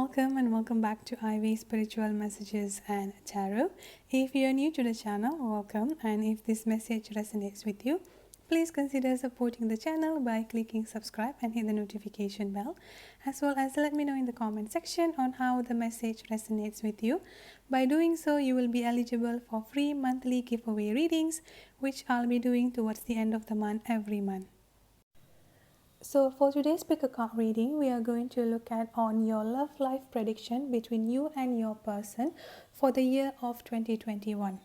welcome and welcome back to Ivy Spiritual Messages and Tarot. If you are new to the channel, welcome, and if this message resonates with you, please consider supporting the channel by clicking subscribe and hit the notification bell, as well as let me know in the comment section on how the message resonates with you. By doing so, you will be eligible for free monthly giveaway readings, which I'll be doing towards the end of the month every month. So for today's pick a card reading, we are going to look at on your love life prediction between you and your person for the year of 2021.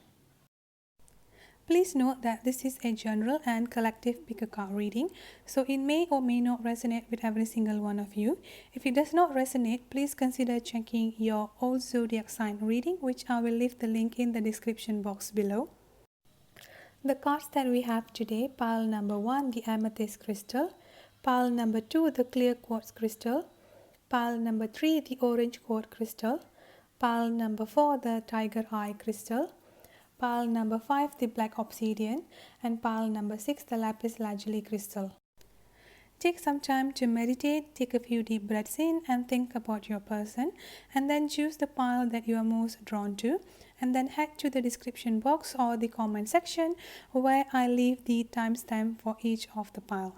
Please note that this is a general and collective pick a card reading, so it may or may not resonate with every single one of you. If it does not resonate, please consider checking your old zodiac sign reading, which I will leave the link in the description box below. The cards that we have today: pile number 1, the amethyst crystal; pile number 2, the clear quartz crystal; pile number 3, the orange quartz crystal; pile number 4, the tiger eye crystal; pile number 5, the black obsidian; and pile number 6, the lapis lazuli crystal. Take some time to meditate, take a few deep breaths in and think about your person, and then choose the pile that you are most drawn to, and then head to the description box or the comment section where I leave the timestamp for each of the pile.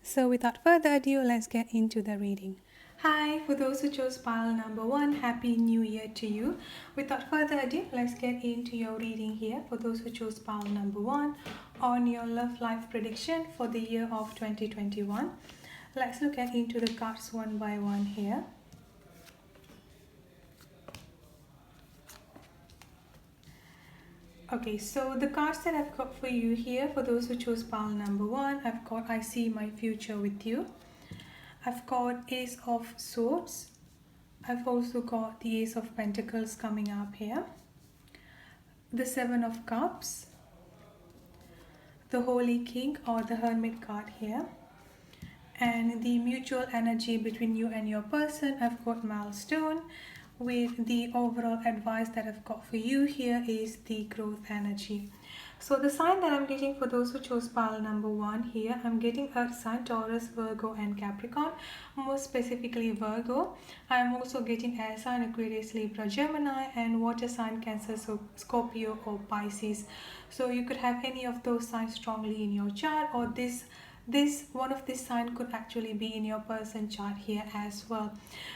So without further ado, let's get into the reading. Hi, for those who chose pile number 1, Happy New Year to you. Without further ado, let's get into your reading here. For those who chose pile number 1 on your love life prediction for the year of 2021. Let's look at into the cards one by one here. Okay, so the cards that I've got for you here, for those who chose pile number 1, I've got I See My Future With You. I've got Ace of Swords. I've also got the Ace of Pentacles coming up here. The Seven of Cups. The Holy King or the Hermit card here. And the mutual energy between you and your person, I've got Milestone. With the overall advice that I've got for you here is the growth energy. So the sign that I'm getting for those who chose pile number 1 here, I'm getting Earth sign, Taurus, Virgo and Capricorn, more specifically Virgo. I'm also getting air sign, Aquarius, Libra, Gemini, and water sign, Cancer, Scorpio or Pisces. So you could have any of those signs strongly in your chart, or this one of this sign could actually be in your person chart here as well.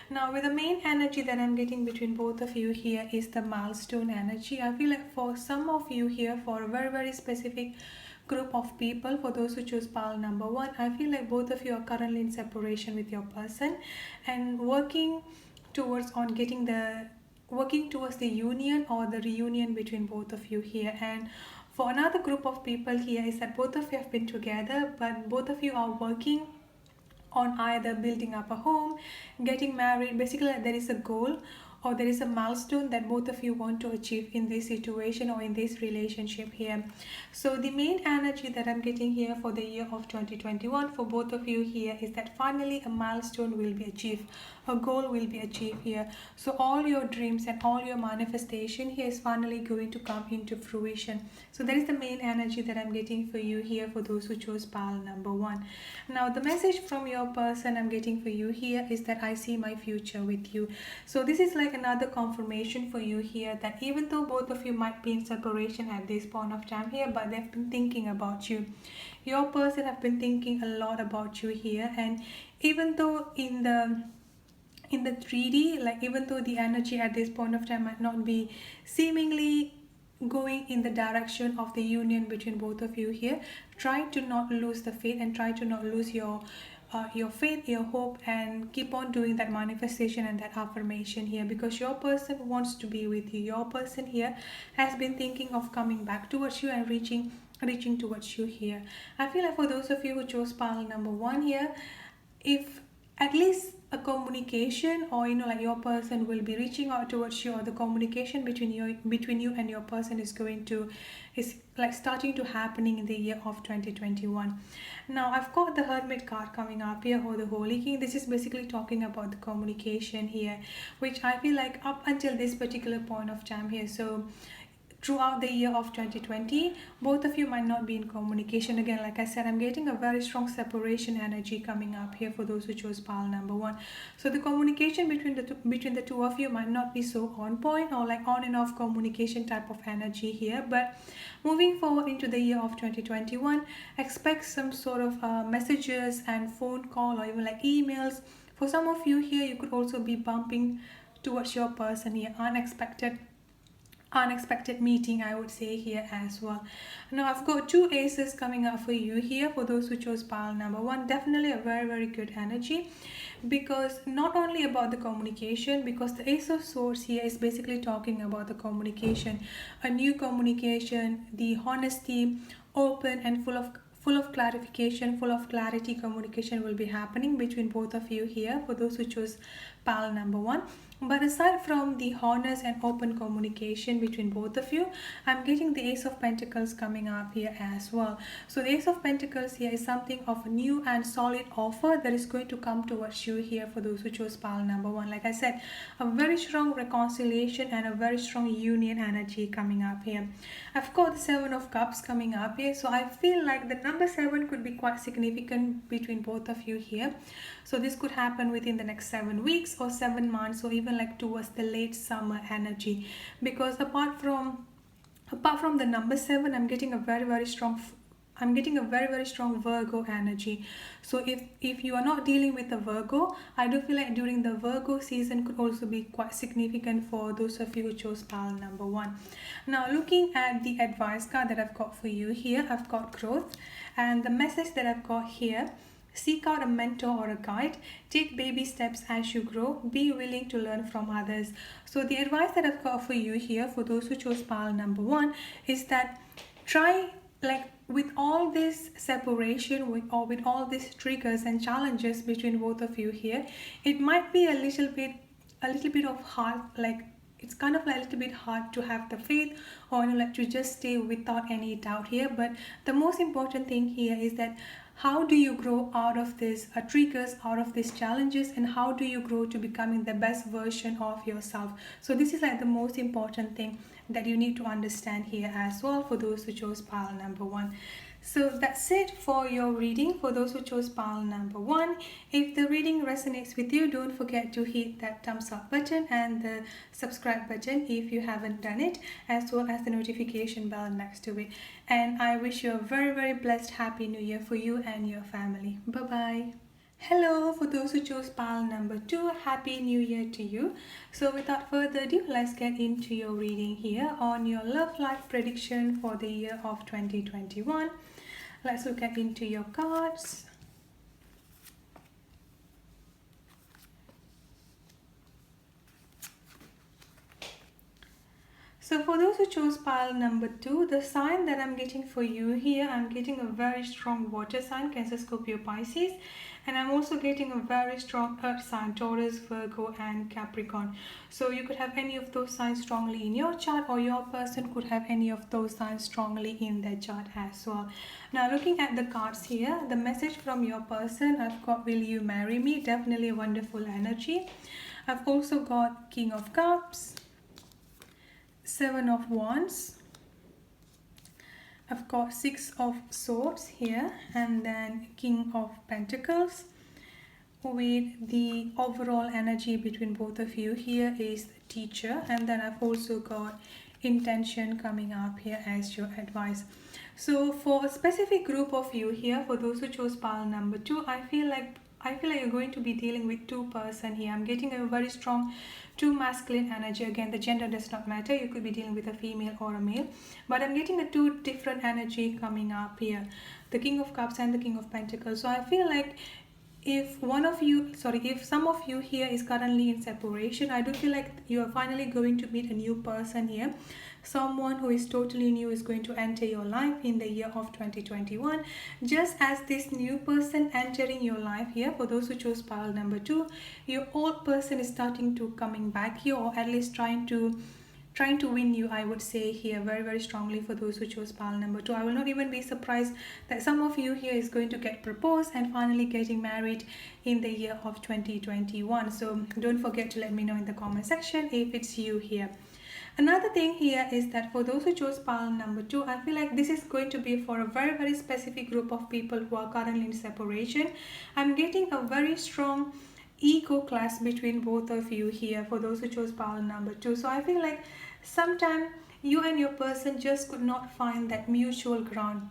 Now with the main energy that I'm getting between both of you here is the milestone energy. I feel like for some of you here, for a very specific group of people, for those who choose pile number 1, I feel like both of you are currently in separation with your person and working towards the union or the reunion between both of you here. And for another group of people here is that both of you have been together, but both of you are working on either building up a home, getting married. Basically, there is a goal or there is a milestone that both of you want to achieve in this situation or in this relationship here. So the main energy that I'm getting here for the year of 2021 for both of you here is that finally a milestone will be achieved, a goal will be achieved here. So all your dreams and all your manifestation here is finally going to come into fruition. So that is the main energy that I'm getting for you here for those who chose pile number 1. Now the message from your person I'm getting for you here is that I see my future with you. So this is like another confirmation for you here that even though both of you might be in separation at this point of time here, but they've been thinking about you. Your person have been thinking a lot about you here, and even though in the 3D, like even though the energy at this point of time might not be seemingly going in the direction of the union between both of you here, try to not lose the faith and try to not lose your faith, your hope, and keep on doing that manifestation and that affirmation here, because your person wants to be with you. Your person here has been thinking of coming back towards you and reaching towards you here. I feel like for those of you who chose pile number 1 here, if at least a communication, or like your person will be reaching out towards you, or the communication between you and your person is like starting to happening in the year of 2021. Now I've got the Hermit card coming up here, or the Holy King. This is basically talking about the communication here, which I feel like up until this particular point of time here, so throughout the year of 2020, both of you might not be in communication. Again, like I said, I'm getting a very strong separation energy coming up here for those who chose pile number 1. So the communication between the two of you might not be so on point, or like on and off communication type of energy here. But moving forward into the year of 2021, expect some sort of messages and phone call, or even like emails. For some of you here, you could also be bumping towards your person here, unexpected meeting, I would say here as well. Now I've got 2 aces coming up for you here for those who chose pile number 1. Definitely a very good energy, because not only about the communication, because the Ace of Swords here is basically talking about the communication, a new communication, the honesty, open and full of clarification, full of clarity communication will be happening between both of you here for those who chose pile number 1. But aside from the honest and open communication between both of you, I'm getting the Ace of Pentacles coming up here as well. So the Ace of Pentacles here is something of a new and solid offer that is going to come towards you here for those who chose pile number 1. Like I said, a very strong reconciliation and a very strong union energy coming up here. I've got the 7 of Cups coming up here. So I feel like the number 7 could be quite significant between both of you here. So this could happen within the next 7 weeks or 7 months, or even like towards the late summer energy, because apart from the number 7, I'm getting a very strong Virgo energy. So if you are not dealing with a Virgo, I do feel like during the Virgo season could also be quite significant for those of you who chose pile number 1. Now looking at the advice card that I've got for you here, I've got growth, and the message that I've got here: seek out a mentor or a guide. Take baby steps as you grow. Be willing to learn from others. So the advice that I've got for you here for those who chose pile number 1 is that try, like, with all this separation, with all these triggers and challenges between both of you here, it might be a little bit of hard, like it's kind of like a little bit hard to have the faith, or like to just stay without any doubt here. But the most important thing here is that how do you grow out of these triggers, out of these challenges, and how do you grow to becoming the best version of yourself? So this is like the most important thing that you need to understand here as well for those who chose pile number 1. So that's it for your reading for those who chose pile number 1. If the reading resonates with you, don't forget to hit that thumbs up button and the subscribe button if you haven't done it, as well as the notification bell next to it. And I wish you a very blessed happy new year for you and your family. Bye bye. Hello, for those who chose pile number 2, happy new year to you. So without further ado, let's get into your reading here on your love life prediction for the year of 2021. Let's look into your cards. So for those who chose pile number 2, the sign that I'm getting for you here, I'm getting a very strong water sign, Cancer, Scorpio, Pisces. And I'm also getting a very strong earth sign, Taurus, Virgo and Capricorn. So you could have any of those signs strongly in your chart, or your person could have any of those signs strongly in their chart as well. Now looking at the cards here, the message from your person, I've got will you marry me? Definitely a wonderful energy. I've also got King of Cups, 7 of Wands. I've got 6 of Swords here, and then King of Pentacles. With the overall energy between both of you here is Teacher, and then I've also got Intention coming up here as your advice. So for a specific group of you here, for those who chose pile number 2, I feel like you're going to be dealing with 2 person here. I'm getting a very strong 2 masculine energy. Again, the gender does not matter. You could be dealing with a female or a male. But I'm getting a 2 different energy coming up here. The King of Cups and the King of Pentacles. So I feel like if some of you here is currently in separation, I do feel like you are finally going to meet a new person here. Someone who is totally new is going to enter your life in the year of 2021. Just as this new person entering your life here, for those who chose pile number 2, your old person is starting to coming back here, or at least trying to win you, I would say here very strongly for those who chose pile number 2. I will not even be surprised that some of you here is going to get proposed and finally getting married in the year of 2021. So don't forget to let me know in the comment section if it's you here. Another thing here is that for those who chose pile number 2, I feel like this is going to be for a very specific group of people who are currently in separation. I'm getting a very strong ego clash between both of you here for those who chose pile number 2. So I feel like sometimes you and your person just could not find that mutual ground,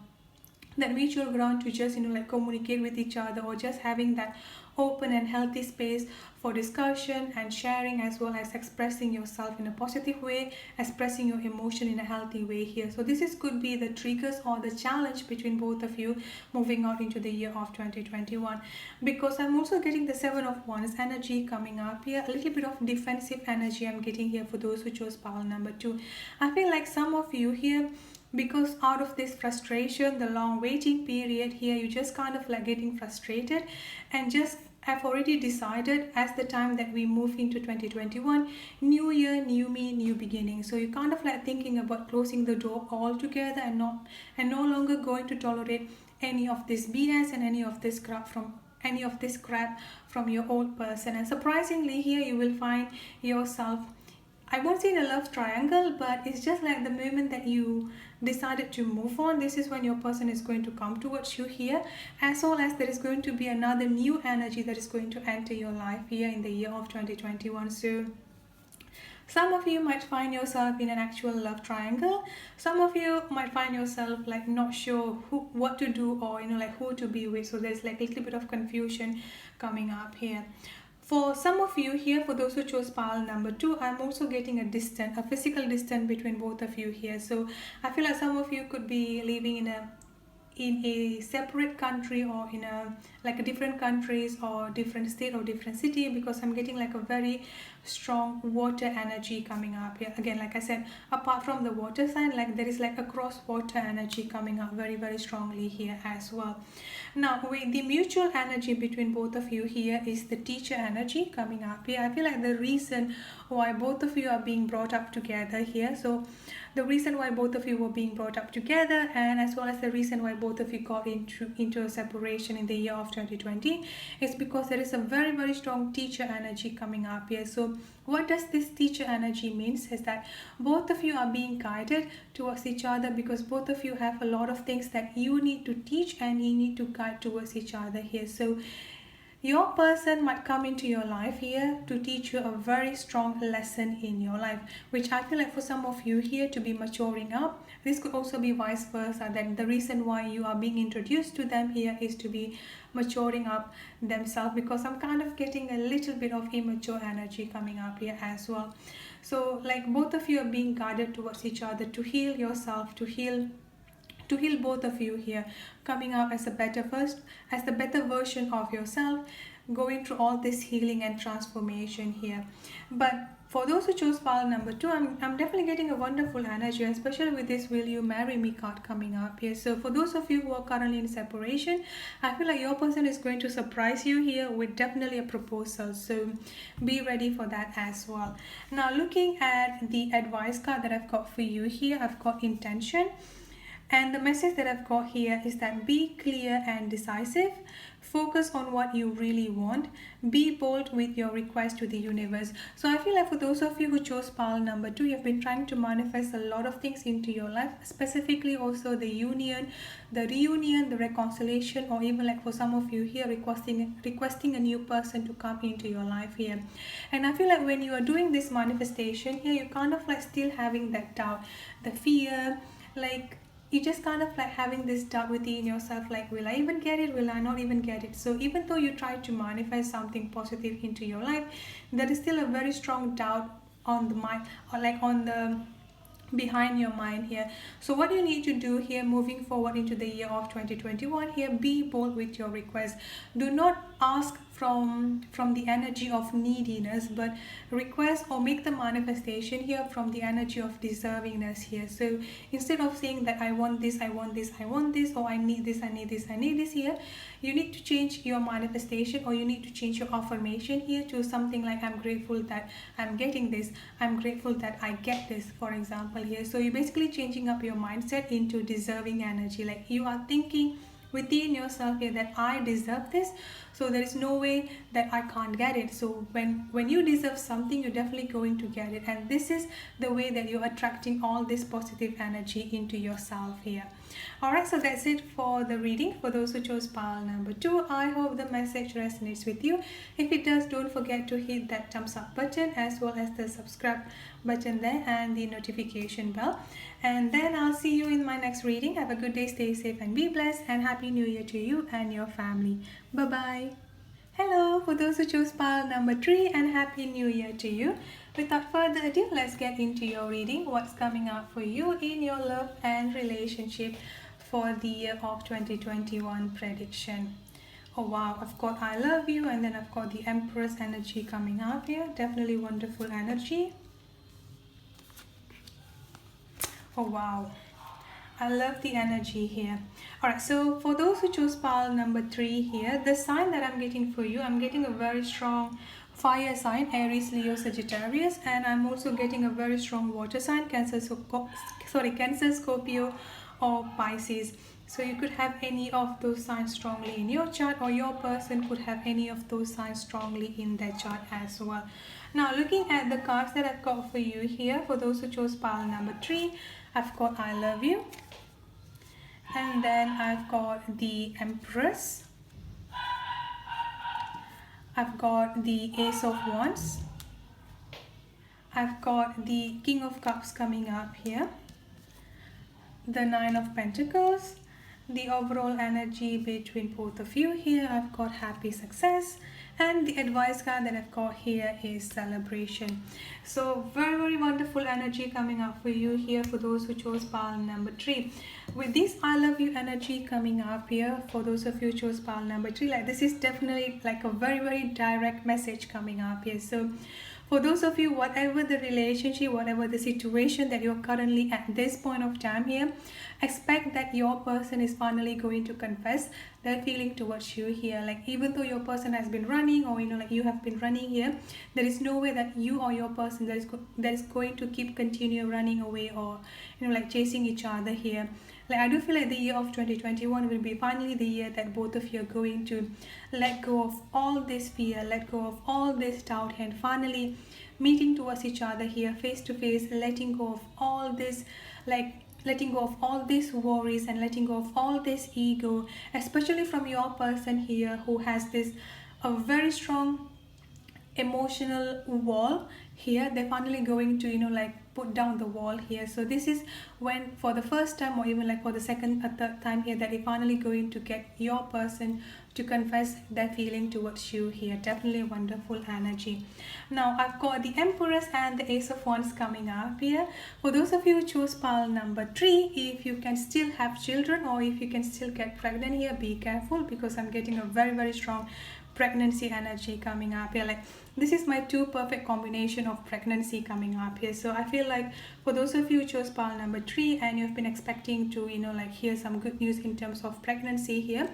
to just like communicate with each other, or just having that open and healthy space for discussion and sharing, as well as expressing yourself in a positive way, expressing your emotion in a healthy way here. So this could be the triggers or the challenge between both of you moving out into the year of 2021, because I'm also getting the 7 of Wands energy coming up here, a little bit of defensive energy I'm getting here for those who chose pile number 2. I feel like some of you here, because out of this frustration, the long waiting period here, you just kind of like getting frustrated and just have already decided as the time that we move into 2021, new year, new me, new beginning. So you're kind of like thinking about closing the door altogether and no longer going to tolerate any of this BS and any of this crap from your old person. And surprisingly here, you will find yourself, I won't say in a love triangle, but it's just like the moment that you decided to move on, this is when your person is going to come towards you here, as well as there is going to be another new energy that is going to enter your life here in the year of 2021. So some of you might find yourself in an actual love triangle. Some of you might find yourself like not sure what to do, or like who to be with. So there's like a little bit of confusion coming up here. For some of you here, for those who chose pile number 2, I'm also getting a physical distance between both of you here. So I feel like some of you could be living in a separate country, or in a different countries or different state or different city, because I'm getting like a very strong water energy coming up here. Again, like I said, apart from the water sign, like there is like a cross water energy coming up very strongly here as well. Now with the mutual energy between both of you here is the teacher energy coming up here. I feel like the reason why both of you are being brought up together here, so the reason why both of you were being brought up together, and as well as the reason why both of you got into a separation in the year of 2020, is because there is a very strong teacher energy coming up here. So what does this teacher energy means is that both of you are being guided towards each other, because both of you have a lot of things that you need to teach and you need to guide towards each other here. So your person might come into your life here to teach you a very strong lesson in your life, which I feel like for some of you here to be maturing up. This could also be vice versa, that the reason why you are being introduced to them here is to be maturing up themselves, because I'm kind of getting a little bit of immature energy coming up here as well. So like both of you are being guided towards each other to heal yourself, to heal both of you here, coming up as the better version of yourself, going through all this healing and transformation here. But for those who chose pile number 2, I'm definitely getting a wonderful energy, especially with this will you marry me card coming up here. So for those of you who are currently in separation, I feel like your person is going to surprise you here with definitely a proposal, so be ready for that as well. Now looking at the advice card that I've got for you here, I've got intention. And the message that I've got here is that be clear and decisive, focus on what you really want, be bold with your request to the universe. So I feel like for those of you who chose pile number 2, you've been trying to manifest a lot of things into your life, specifically also the union, the reunion, the reconciliation, or even like for some of you here requesting a new person to come into your life here. And I feel like when you are doing this manifestation here, you're kind of like still having that doubt, the fear, like you just kind of like having this doubt within yourself, like will I even get it, will I not even get it? So even though you try to manifest something positive into your life, there is still a very strong doubt on the mind, or like on the behind your mind here. So what you need to do here moving forward into the year of 2021 here, be bold with your request. Do not ask from the energy of neediness, but request or make the manifestation here from the energy of deservingness here. So instead of saying that I want this, I want this, I want this, or I need this, I need this, I need this here, you need to change your manifestation, or you need to change your affirmation here to something like I'm grateful that I'm getting this, I'm grateful that I get this, for example here. So you're basically changing up your mindset into deserving energy, like you are thinking within yourself here that I deserve this, so there is no way that I can't get it. So when you deserve something, you're definitely going to get it, and this is the way that you're attracting all this positive energy into yourself here. Alright, so that's it for the reading for those who chose pile number 2. I hope the message resonates with you. If it does, don't forget to hit that thumbs up button as well as the subscribe button there and the notification bell. And then I'll see you in my next reading. Have a good day, stay safe and be blessed, and Happy New Year to you and your family. Bye bye. Hello, for those who chose pile number 3, and Happy New Year to you. Without further ado, let's get into your reading. What's coming up for you in your love and relationship for the year of 2021 prediction. Oh wow, I've got I love you, and then I've got the Empress energy coming up here. Definitely wonderful energy. Oh wow, I love the energy here. Alright, so for those who chose pile number 3 here, the sign that I'm getting for you, I'm getting a very strong fire sign, Aries, Leo, Sagittarius, and I'm also getting a very strong water sign, Cancer, Scorpio or Pisces. So you could have any of those signs strongly in your chart, or your person could have any of those signs strongly in their chart as well. Now looking at the cards that I've got for you here, for those who chose pile number 3, I've got I love you, and then I've got the Empress, I've got the Ace of Wands, I've got the King of Cups coming up here, the Nine of Pentacles, the overall energy between both of you here. I've got happy success, and the advice card that I've got here is celebration. So very wonderful energy coming up for you here for those who chose pile number 3. With this I love you energy coming up here for those of you who chose pile number 3, like this is definitely like a very direct message coming up here. So for those of you, whatever the relationship, whatever the situation that you're currently at this point of time here, expect that your person is finally going to confess their feeling towards you here. Like even though your person has been running, or like you have been running here, there is no way that you or your person that is going to continue running away, or like chasing each other here. Like I do feel like the year of 2021 will be finally the year that both of you are going to let go of all this fear, let go of all this doubt, and finally meeting towards each other here face to face, letting go of all this, like letting go of all these worries and letting go of all this ego, especially from your person here who has this a very strong emotional wall here. They're finally going to like put down the wall here. So this is when for the first time, or even like for the second or third time here, that you're finally going to get your person to confess their feeling towards you here. Definitely wonderful energy. Now I've got the Empress and the Ace of Wands coming up here. For those of you who chose pile number 3, if you can still have children, or if you can still get pregnant here, be careful, because I'm getting a very strong pregnancy energy coming up here. Like this is my 2 perfect combination of pregnancy coming up here. So I feel like for those of you who chose pile number 3 and you've been expecting to like hear some good news in terms of pregnancy here,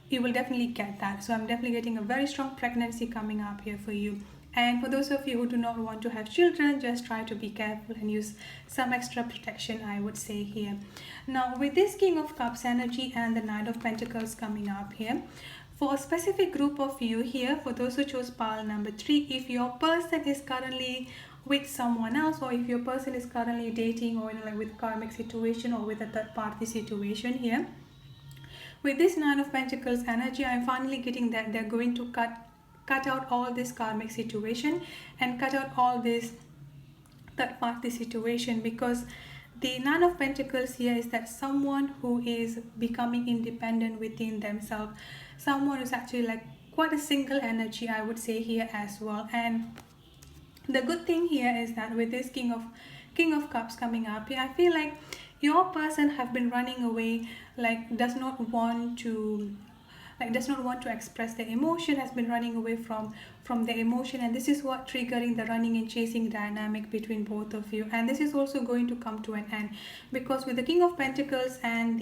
you will definitely get that. So I'm definitely getting a very strong pregnancy coming up here for you. And for those of you who do not want to have children, just try to be careful and use some extra protection, I would say here. Now with this King of Cups energy and the Knight of Pentacles coming up here, for a specific group of you here, for those who chose pile number 3, if your person is currently with someone else, or if your person is currently dating, or like with karmic situation or with a third party situation here, with this Nine of Pentacles energy, I'm finally getting that they're going to cut out all this karmic situation and cut out all this third party situation, because the Nine of Pentacles here is that someone who is becoming independent within themselves, someone who's actually like quite a single energy, I would say here as well. And the good thing here is that with this King of Cups coming up here, I feel like your person have been running away, like does not want to express their emotion, has been running away from their emotion, and this is what triggering the running and chasing dynamic between both of you. And this is also going to come to an end, because with the King of Pentacles and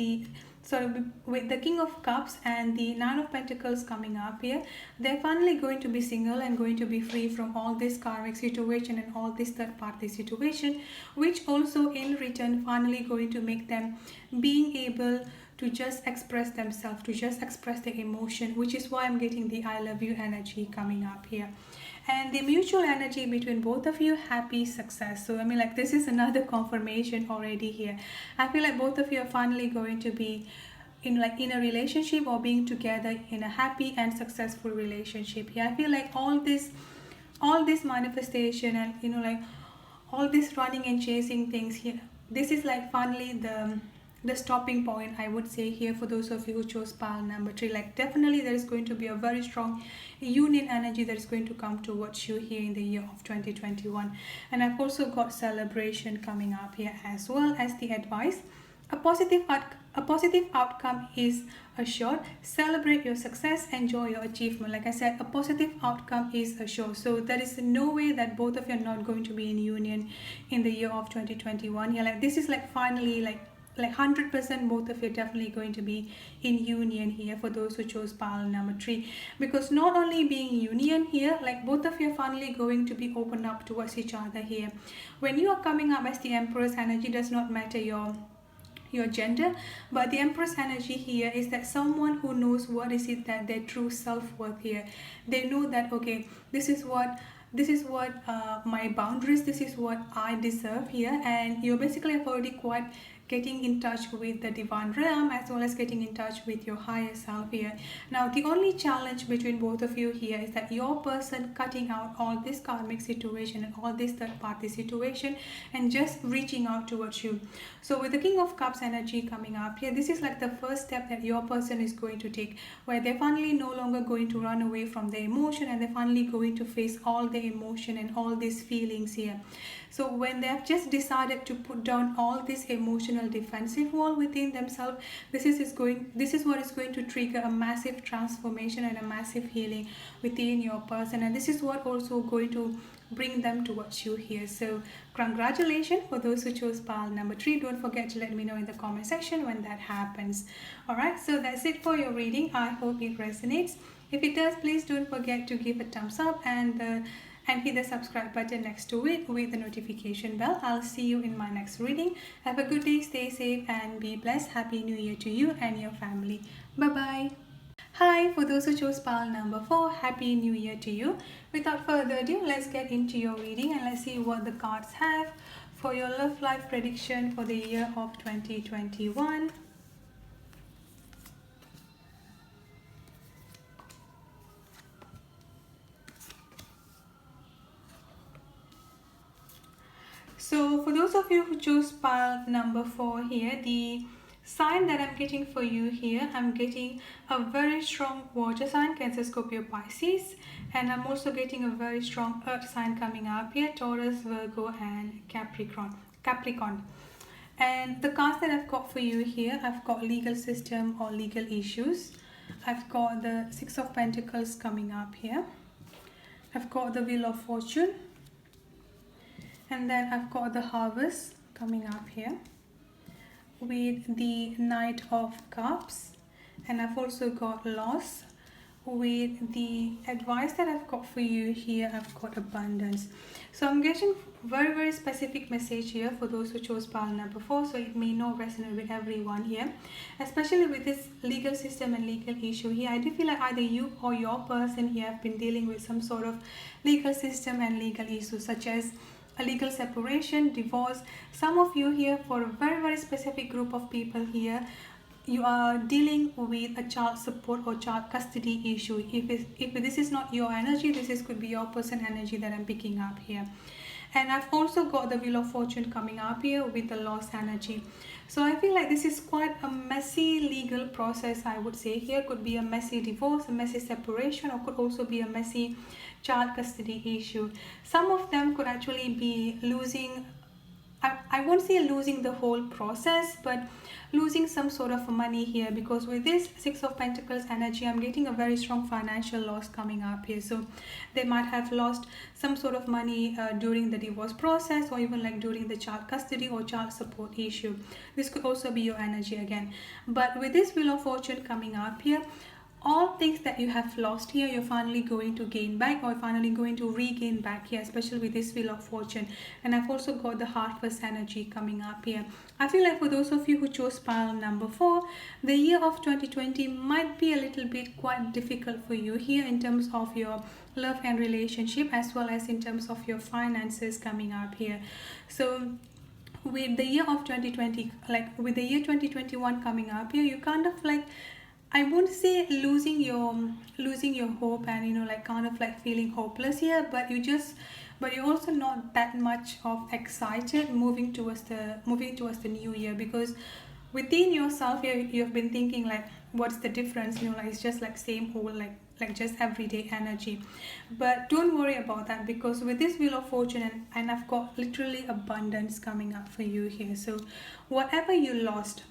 with the King of Cups and the Nine of Pentacles coming up here, they're finally going to be single and going to be free from all this karmic situation and all this third party situation, which also in return finally going to make them being able to just express themselves, to just express their emotion, which is why I'm getting the I love you energy coming up here. And the mutual energy between both of you, happy success. So I mean, like, this is another confirmation already here. I feel like both of you are finally going to be in a relationship or being together in a happy and successful relationship here. I feel like all this manifestation and like all this running and chasing things here, this is like finally the stopping point, I would say here, for those of you who chose pile number 3. Like, definitely there is going to be a very strong union energy that is going to come towards you here in the year of 2021. And I've also got celebration coming up here, as well as the advice. A positive outcome is assured. Celebrate your success, enjoy your achievement. Like I said, a positive outcome is assured. So there is no way that both of you are not going to be in union in the year of 2021. Yeah, like, this is like finally like 100% both of you are definitely going to be in union here for those who chose pile number 3. Because not only being union here, like, both of you are finally going to be opened up towards each other here. When you are coming up as the Empress energy, does not matter your gender, but the Empress energy here is that someone who knows what is it that their true self-worth here. They know that, okay, this is what my boundaries, this is what I deserve here. And you're basically already quite getting in touch with the divine realm, as well as getting in touch with your higher self here. Now, the only challenge between both of you here is that your person cutting out all this karmic situation and all this third party situation and just reaching out towards you. So with the King of Cups energy coming up here, this is like the first step that your person is going to take, where they're finally no longer going to run away from their emotion, and they're finally going to face all the emotion and all these feelings here. So when they have just decided to put down all this emotional defensive wall within themselves, this is what is going to trigger a massive transformation and a massive healing within your person. And this is what also going to bring them towards you here. So congratulations for those who chose pile number 3. Don't forget to let me know in the comment section when that happens. Alright, so that's it for your reading. I hope it resonates. If it does, please don't forget to give a thumbs up and hit the subscribe button next to it with the notification bell. I'll see you in my next reading. Have a good day, stay safe and be blessed. Happy New Year to you and your family. Bye bye. Hi, for those who chose pile number 4, Happy New Year to you. Without further ado, let's get into your reading and let's see what the cards have for your love life prediction for the year of 2021. So for those of you who chose pile number 4 here, the sign that I'm getting for you here, I'm getting a very strong water sign, Cancer, Scorpio, Pisces, and I'm also getting a very strong earth sign coming up here, Taurus, Virgo and Capricorn. And the cards that I've got for you here, I've got legal system or legal issues. I've got the Six of Pentacles coming up here. I've got the Wheel of Fortune. And then I've got the Harvest coming up here with the Knight of Cups. And I've also got Loss with the advice that I've got for you here. I've got Abundance. So I'm getting very specific message here for those who chose pile number 4. So it may not resonate with everyone here, especially with this legal system and legal issue here. I do feel like either you or your person here have been dealing with some sort of legal system and legal issues, such as a legal separation, divorce. Some of you here, for a very specific group of people here, you are dealing with a child support or child custody issue. If this is not your energy, could be your person energy that I'm picking up here. And I've also got the Wheel of Fortune coming up here with the Lost energy. So I feel like this is quite a messy legal process, I would say here. Could be a messy divorce, a messy separation, or could also be a messy child custody issue. Some of them could actually be losing, I won't say losing the whole process, but losing some sort of money here, because with this Six of Pentacles energy, I'm getting a very strong financial loss coming up here. So they might have lost some sort of money during the divorce process, or even like during the child custody or child support issue. This could also be your energy again. But with this Wheel of Fortune coming up here, all things that you have lost here, you're finally going to gain back, or finally going to regain back here, especially with this Wheel of Fortune. And I've also got the Heartfulness energy coming up here. I feel like for those of you who chose pile number 4, the year of 2020 might be a little bit quite difficult for you here in terms of your love and relationship, as well as in terms of your finances coming up here. So with the year of 2020, like with the year 2021 coming up here, you kind of like, I won't say losing your hope and like kind of like feeling hopeless here, but you're also not that much of excited moving towards the new year, because within yourself you've been thinking like, what's the difference, like it's just like same old, like just everyday energy. But don't worry about that, because with this Wheel of Fortune, and I've got literally abundance coming up for you here. So whatever you lost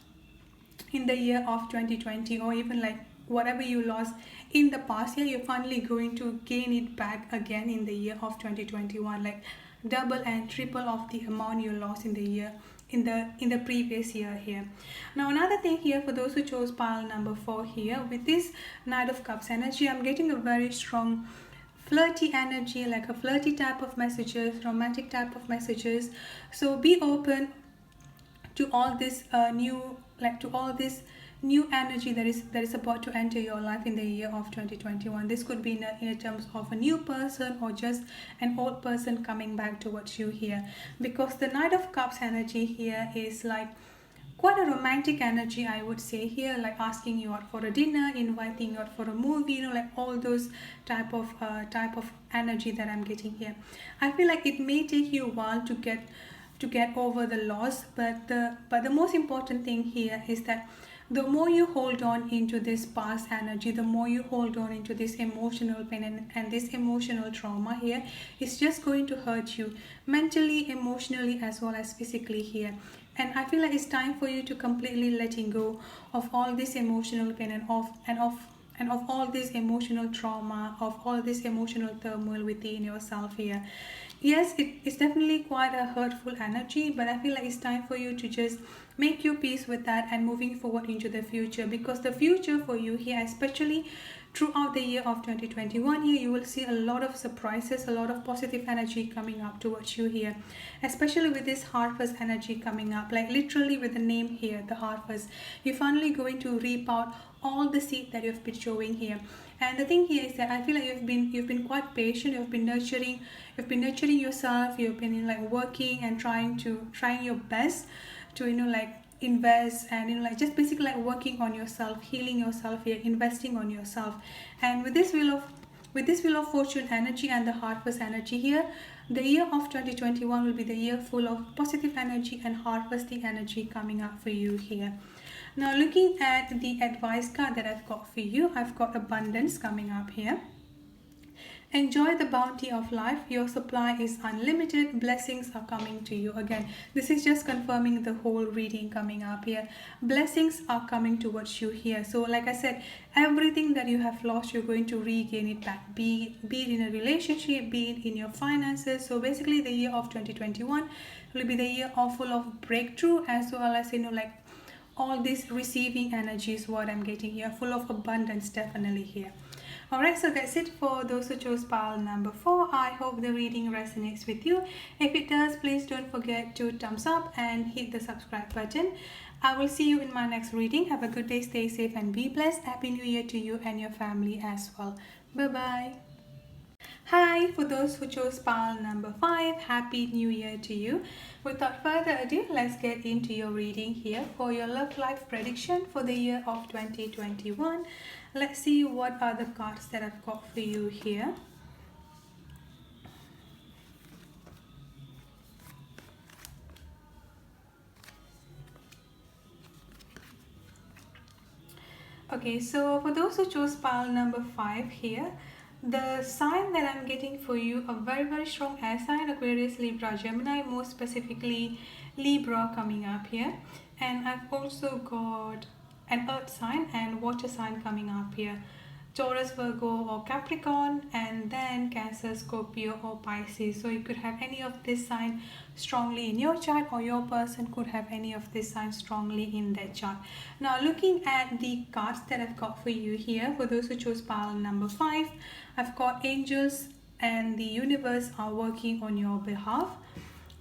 in the year of 2020, or even like whatever you lost in the past year, you're finally going to gain it back again in the year of 2021, like double and triple of the amount you lost in the year in the previous year here. Now another thing here, for those who chose pile number 4 here, with this Knight of Cups energy, I'm getting a very strong flirty energy, like a flirty type of messages, romantic type of messages. So be open to all this new energy that is about to enter your life in the year of 2021. This could be in terms of a new person, or just an old person coming back towards you here, because the Knight of Cups energy here is like quite a romantic energy, I would say here, like asking you out for a dinner, inviting you out for a movie, like all those type of energy that I'm getting here. I feel like it may take you a while to get over the loss, but the most important thing here is that the more you hold on into this past energy, the more you hold on into this emotional pain and this emotional trauma here, it's just going to hurt you mentally, emotionally, as well as physically here. And I feel like it's time for you to completely letting go of all this emotional pain and of all this emotional trauma, of all this emotional turmoil within yourself here. Yes, it's definitely quite a hurtful energy, but I feel like it's time for you to just make your peace with that and moving forward into the future, because the future for you here, especially throughout the year of 2021 here, you will see a lot of surprises, a lot of positive energy coming up towards you here, especially with this Heartfulness energy coming up, like literally with the name here, the Heartfulness. You're finally going to reap out all the seed that you've been showing here. And the thing here is that I feel like you've been quite patient, you've been nurturing yourself, you've been like working and trying your best to like invest, and like just basically like working on yourself, healing yourself here, investing on yourself. And with this Wheel of Fortune energy and the Heartfulness energy here, the year of 2021 will be the year full of positive energy and harvesting energy coming up for you here. Now looking at the advice card that I've got for you, I've got abundance coming up here. Enjoy the bounty of life. Your supply is unlimited. Blessings are coming to you. Again, this is just confirming the whole reading coming up here. Blessings are coming towards you here. So like I said, everything that you have lost, you're going to regain it back. Be it in a relationship, be it in your finances. So basically the year of 2021 will be the year of full of breakthrough, as well as like all this receiving energy is what I'm getting here. Full of abundance, definitely here. Alright, so that's it for those who chose pile number 4. I hope the reading resonates with you. If it does, please don't forget to thumbs up and hit the subscribe button. I will see you in my next reading. Have a good day, stay safe and be blessed. Happy New Year to you and your family as well. Bye-bye. Hi, for those who chose pile number 5, Happy New Year to you. Without further ado, let's get into your reading here for your love life prediction for the year of 2021. Let's see what are the cards that I've got for you here. Okay, so for those who chose pile number 5 here, the sign that I'm getting for you, a very, very strong air sign, Aquarius, Libra, Gemini, more specifically Libra coming up here. And I've also got an earth sign and water sign coming up here. Taurus, Virgo, or Capricorn, and then Cancer, Scorpio, or Pisces. So you could have any of this sign strongly in your chart, or your person could have any of this sign strongly in their chart. Now, looking at the cards that I've got for you here, for those who chose pile number 5, I've got angels and the universe are working on your behalf.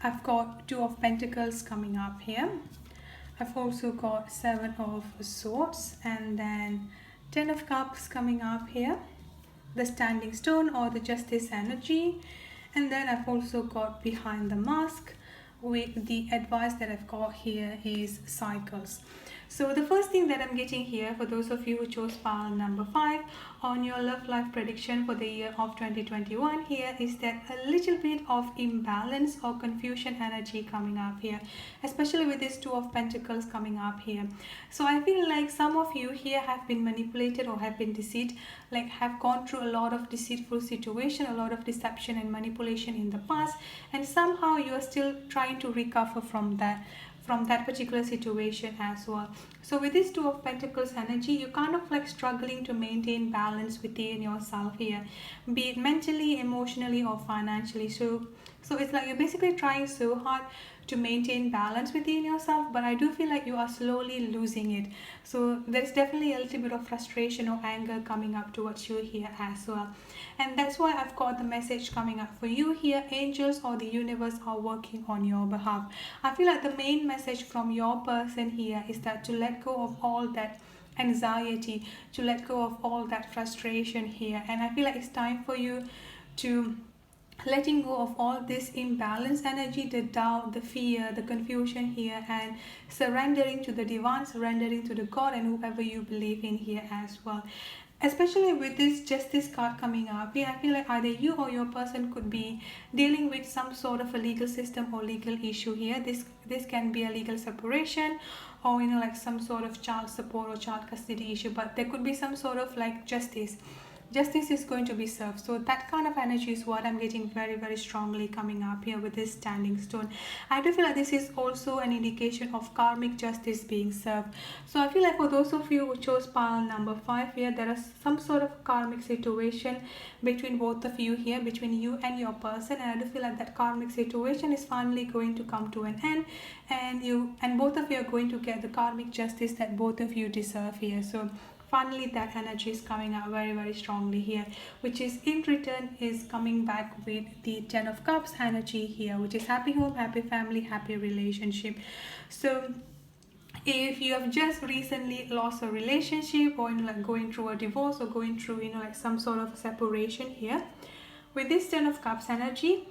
I've got Two of Pentacles coming up here. I've also got Seven of Swords, and then Ten of Cups coming up here, the Standing Stone or the Justice energy. And then I've also got Behind the Mask, with the advice that I've got here is cycles. So the first thing that I'm getting here for those of you who chose pile number 5 on your love life prediction for the year of 2021 here is that a little bit of imbalance or confusion energy coming up here, especially with this Two of Pentacles coming up here. So I feel like some of you here have been manipulated or have been deceived, like have gone through a lot of deceitful situation, a lot of deception and manipulation in the past, and somehow you are still trying to recover from that particular situation as well. So with this Two of Pentacles energy, you kind of like struggling to maintain balance within yourself here, be it mentally, emotionally, or financially. So it's like you're basically trying so hard to maintain balance within yourself, but I do feel like you are slowly losing it. So there's definitely a little bit of frustration or anger coming up towards you here as well. And that's why I've got the message coming up for you here. Angels or the universe are working on your behalf. I feel like the main message from your person here is that to let go of all that anxiety, to let go of all that frustration here. And I feel like it's time for you to letting go of all this imbalance energy, the doubt, the fear, the confusion here, and surrendering to the divine, surrendering to the God and whoever you believe in here as well. Especially with this Justice card coming up here, I feel like either you or your person could be dealing with some sort of a legal system or legal issue here. This can be a legal separation, or like some sort of child support or child custody issue, but there could be some sort of like justice is going to be served. So that kind of energy is what I'm getting very, very strongly coming up here with this Standing Stone. I do feel like this is also an indication of karmic justice being served. So I feel like for those of you who chose pile number 5 here, there is some sort of karmic situation between both of you here, between you and your person, and I do feel like that karmic situation is finally going to come to an end, and both of you are going to get the karmic justice that both of you deserve here. So finally that energy is coming out very, very strongly here, which is in return is coming back with the Ten of Cups energy here, which is happy home, happy family, happy relationship. So if you have just recently lost a relationship, or like going through a divorce, or going through like some sort of separation here, with this Ten of Cups energy,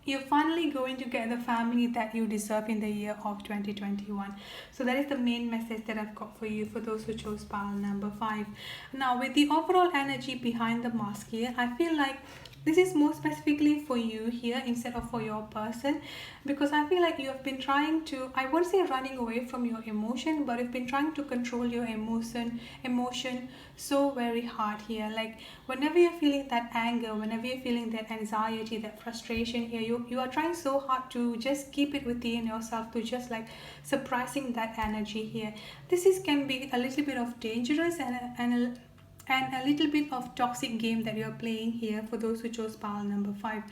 you're finally going to get the family that you deserve in the year of 2021. So that is the main message that I've got for you for those who chose pile number 5. Now with the overall energy behind the mask here, I feel like this is more specifically for you here instead of for your person, because I feel like you have been trying to, I won't say running away from your emotion, but you've been trying to control your emotion so very hard here. Like whenever you're feeling that anger, whenever you're feeling that anxiety, that frustration here, you are trying so hard to just keep it within yourself, to just like suppressing that energy here. Can be a little bit of dangerous and a little bit of toxic game that you're playing here for those who chose pile number 5.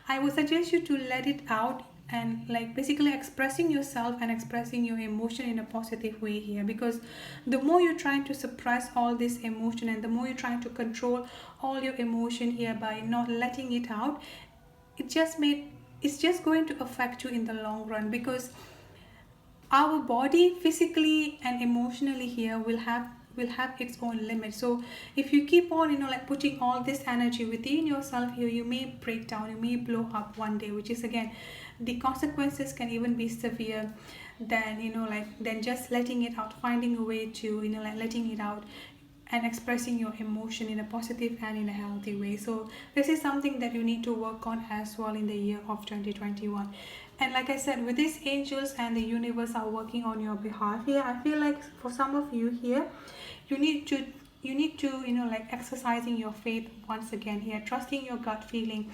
I would suggest you to let it out and like basically expressing yourself and expressing your emotion in a positive way here, because the more you're trying to suppress all this emotion and the more you're trying to control all your emotion here by not letting it out, it's just going to affect you in the long run, because our body physically and emotionally here will have its own limit. So if you keep on like putting all this energy within yourself here, you may break down, you may blow up one day, which is again the consequences can even be severe than just letting it out, finding a way to like letting it out and expressing your emotion in a positive and in a healthy way. So this is something that you need to work on as well in the year of 2021. And like I said, with these angels and the universe are working on your behalf here, I feel like for some of you here, you need to like exercising your faith once again here, trusting your gut feeling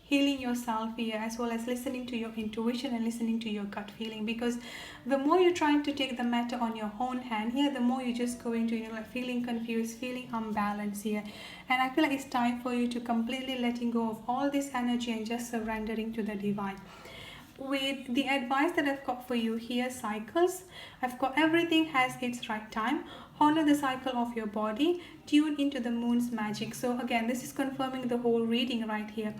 healing yourself here, as well as listening to your intuition and listening to your gut feeling. Because the more you're trying to take the matter on your own hand here, the more you're just going to, like feeling confused, feeling unbalanced here. And I feel like it's time for you to completely letting go of all this energy and just surrendering to the divine. With the advice that I've got for you here, cycles, I've got everything has its right time. Honor the cycle of your body, tune into the moon's magic. So again, this is confirming the whole reading right here.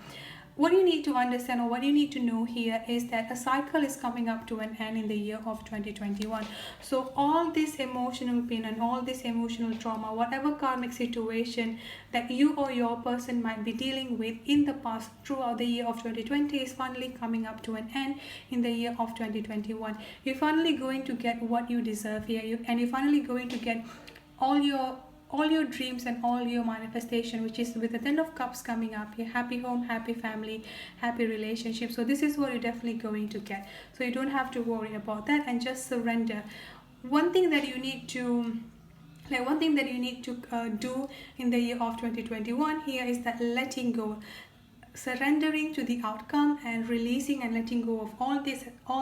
What you need to understand, or what you need to know here, is that a cycle is coming up to an end in the year of 2021. So all this emotional pain and all this emotional trauma, whatever karmic situation that you or your person might be dealing with in the past throughout the year of 2020, is finally coming up to an end in the year of 2021. You're finally going to get what you deserve here, and you're finally going to get all your dreams and all your manifestation, which is with the 10 of cups coming up here. Happy home, happy family, happy relationship. So this is what you're definitely going to get. So you don't have to worry about that, and just surrender. One thing that you need to do in the year of 2021 here is that letting go, surrendering to the outcome, and releasing and letting go of all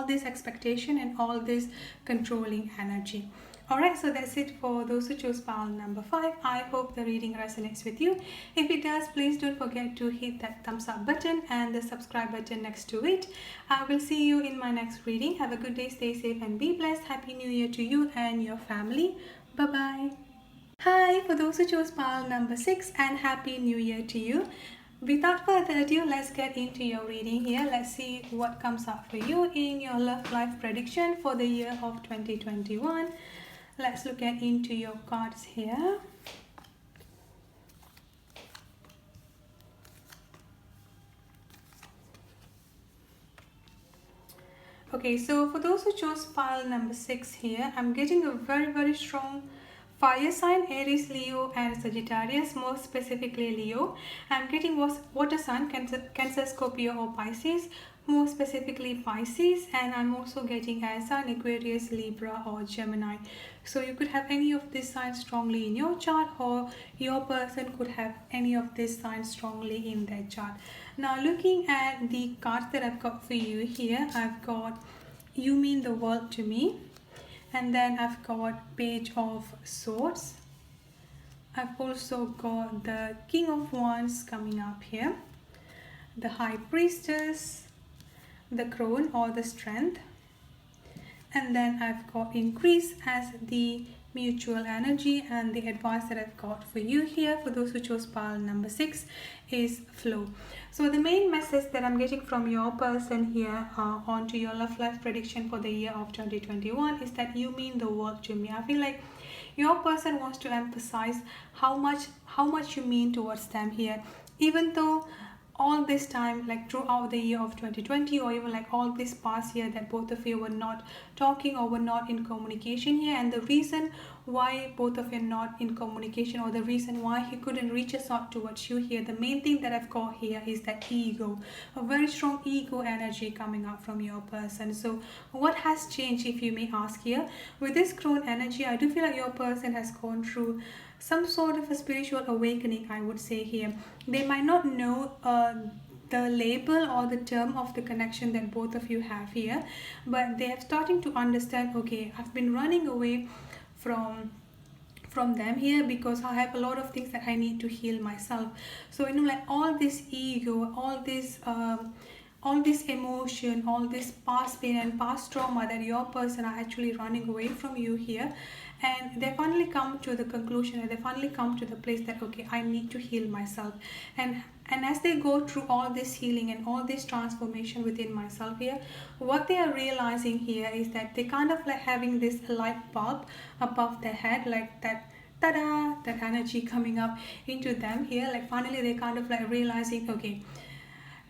this expectation and all this controlling energy. Alright, so that's it for those who chose pile number 5. I hope the reading resonates with you. If it does, please don't forget to hit that thumbs up button and the subscribe button next to it. I will see you in my next reading. Have a good day, stay safe and be blessed. Happy New Year to you and your family. Bye-bye. Hi, for those who chose pile number 6, and Happy New Year to you. Without further ado, let's get into your reading here. Let's see what comes up for you in your love life prediction for the year of 2021. Let's look into your cards here. Okay, so for those who chose pile number 6 here, I'm getting a very strong fire sign, Aries, Leo and Sagittarius, more specifically Leo. I'm getting water sign, Cancer, Scorpio or Pisces, more specifically Pisces, and I'm also getting air sign, Aquarius, Libra or Gemini. So you could have any of these signs strongly in your chart, or your person could have any of these signs strongly in their chart. Now looking at the cards that I've got for you here, I've got You Mean the World to Me, and then I've got Page of Swords. I've also got the King of Wands coming up here, the High Priestess, the Crown or the Strength, and then I've got Increase as the mutual energy. And the advice that I've got for you here, for those who chose pile number 6, is flow. So the main message that I'm getting from your person here onto your love life prediction for the year of 2021 is that you mean the world to me. I feel like your person wants to emphasize how much you mean towards them here, even though all this time, like throughout the year of 2020, or even like all this past year, that both of you were not talking or were not in communication here. And the reason why both of you are not in communication, or the reason why he couldn't reach us out towards you here, the main thing that I've got here is that ego, a very strong ego energy coming out from your person. So what has changed, if you may ask here? With this Crown energy, I do feel like your person has gone through some sort of a spiritual awakening, I would say here. They might not know the label or the term of the connection that both of you have here, but they are starting to understand, okay, I've been running away from them here because I have a lot of things that I need to heal myself. So like all this ego, all this emotion, all this past pain and past trauma that your person are actually running away from you here, and they finally come to the conclusion, and they finally come to the place that, okay, I need to heal myself. And as they go through all this healing and all this transformation within myself here, what they are realizing here is that they kind of like having this light bulb above their head, like that ta-da, that energy coming up into them here. Like finally they kind of like realizing, okay,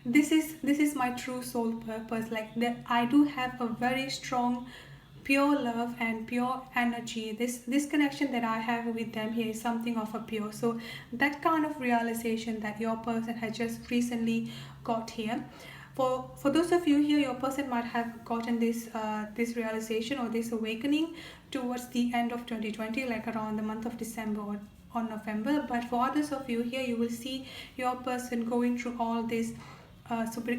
this is my true soul purpose. Like that I do have a very strong pure love and pure energy. This connection that I have with them here is something of a pure. So that kind of realization that your person has just recently got here. For those of you here, your person might have gotten this realization or this awakening towards the end of 2020, like around the month of December or November. But for others of you here, you will see your person going through all this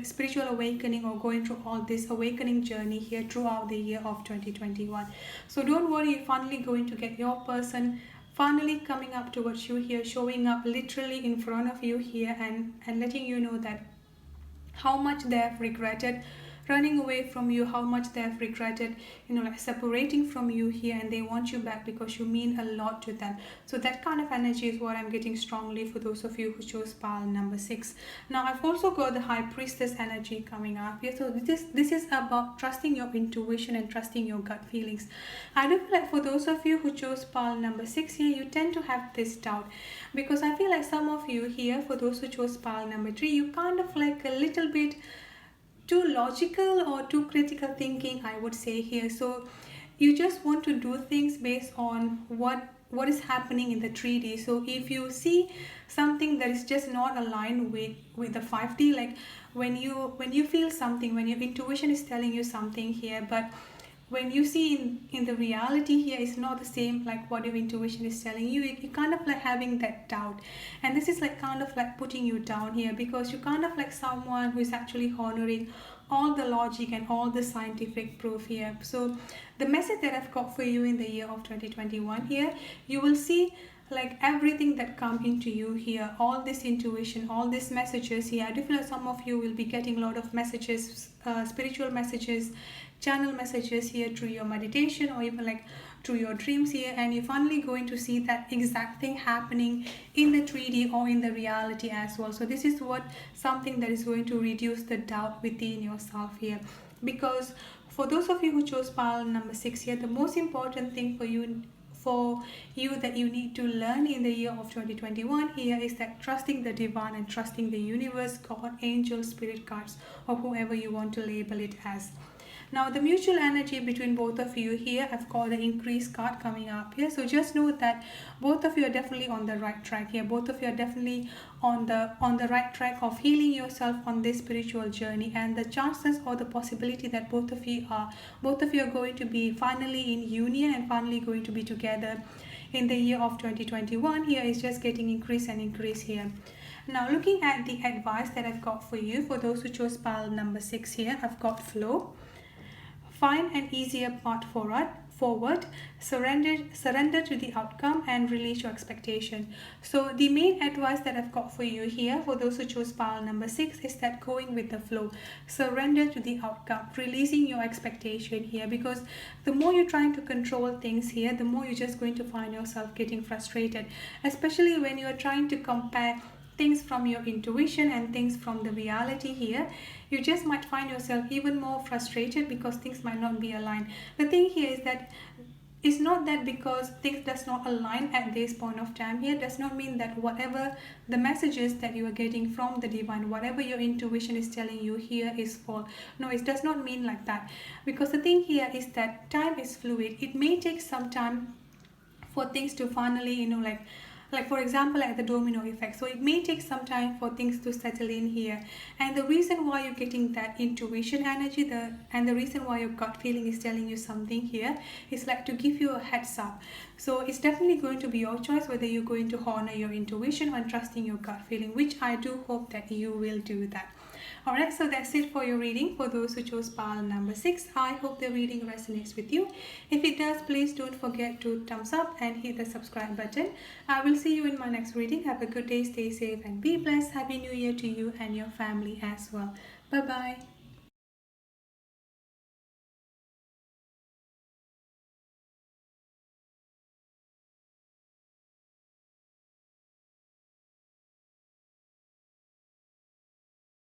spiritual awakening or going through all this awakening journey here throughout the year of 2021. So don't worry, you're finally going to get your person finally coming up towards you here, showing up literally in front of you here, and letting you know that how much they have regretted running away from you, how much they have regretted, like separating from you here, and they want you back because you mean a lot to them. So that kind of energy is what I'm getting strongly for those of you who chose pile number 6. Now I've also got the high priestess energy coming up here. So this is about trusting your intuition and trusting your gut feelings. I do feel like for those of you who chose pile number 6 here, you tend to have this doubt, because I feel like some of you here, for those who chose pile number 3, you kind of like a little bit too logical or too critical thinking, I would say here. So you just want to do things based on what is happening in the 3D. So if you see something that is just not aligned with the 5D, like when you feel something, when your intuition is telling you something here, but when you see in the reality here, it's not the same like what your intuition is telling you. You kind of like having that doubt, and this is like kind of like putting you down here, because you kind of like someone who is actually honoring all the logic and all the scientific proof here. So the message that I've got for you in the year of 2021 here, you will see like everything that come into you here, all this intuition, all these messages here. I do feel like some of you will be getting a lot of messages, spiritual messages, channel messages here through your meditation, or even like through your dreams here, and you're finally going to see that exact thing happening in the 3D or in the reality as well. So this is what something that is going to reduce the doubt within yourself here, because for those of you who chose pile number 6 here, the most important thing for you that you need to learn in the year of 2021 here is that trusting the divine and trusting the universe, God, angels, spirit guides, or whoever you want to label it as. Now the mutual energy between both of you here, I've got the increased card coming up here. So just know that both of you are definitely on the right track here. Both of you are definitely on the right track of healing yourself on this spiritual journey, and the chances or the possibility that both of you are going to be finally in union and finally going to be together in the year of 2021 here is just getting increase and increase here. Now looking at the advice that I've got for you, for those who chose pile number 6 here, I've got flow. Find an easier path forward, surrender to the outcome, and release your expectation. So the main advice that I've got for you here, for those who chose pile number 6, is that going with the flow, surrender to the outcome, releasing your expectation here, because the more you're trying to control things here, the more you're just going to find yourself getting frustrated, especially when you're trying to compare things from your intuition and things from the reality here. You just might find yourself even more frustrated because things might not be aligned. The thing here is that it's not that because things does not align at this point of time here does not mean that whatever the messages that you are getting from the divine, whatever your intuition is telling you here is false. No, it does not mean like that, because the thing here is that time is fluid. It may take some time for things to finally, like for example, like the domino effect. So it may take some time for things to settle in here, and the reason why you're getting that intuition energy, and the reason why your gut feeling is telling you something here is like to give you a heads up. So it's definitely going to be your choice whether you're going to honor your intuition or trusting your gut feeling, which I do hope that you will do that. Alright, so that's it for your reading for those who chose pile number 6. I hope the reading resonates with you. If it does, please don't forget to thumbs up and hit the subscribe button. I will see you in my next reading. Have a good day, stay safe and be blessed. Happy New Year to you and your family as well. Bye bye.